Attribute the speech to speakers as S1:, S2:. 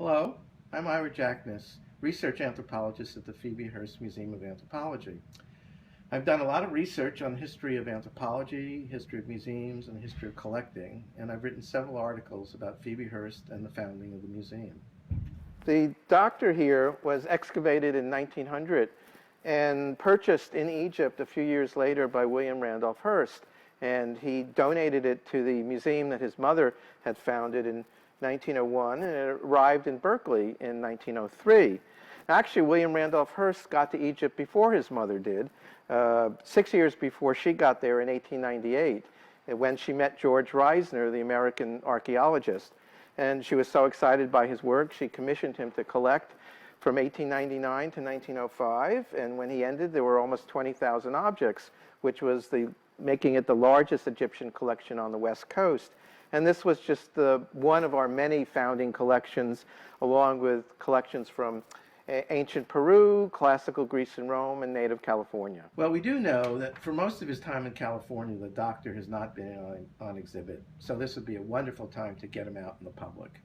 S1: Hello, I'm Ira Jacknis, research anthropologist at the Phoebe Hearst Museum of Anthropology. I've done a lot of research on the history of anthropology, history of museums, and history of collecting, and I've written several articles about Phoebe Hearst and the founding of the museum. The doctor here was excavated in 1900 and purchased in Egypt a few years later by William Randolph Hearst, and he donated it to the museum that his mother had founded in 1901, and it arrived in Berkeley in 1903. Actually, William Randolph Hearst got to Egypt before his mother did, 6 years before she got there in 1898, when she met George Reisner, the American archaeologist. And she was so excited by his work, she commissioned him to collect from 1899 to 1905, and when he ended, there were almost 20,000 objects, which was making it the largest Egyptian collection on the West Coast. And this was just one of our many founding collections, along with collections from ancient Peru, classical Greece and Rome, and native California. Well, we do know that for most of his time in California, the doctor has not been on exhibit, so this would be a wonderful time to get him out in the public.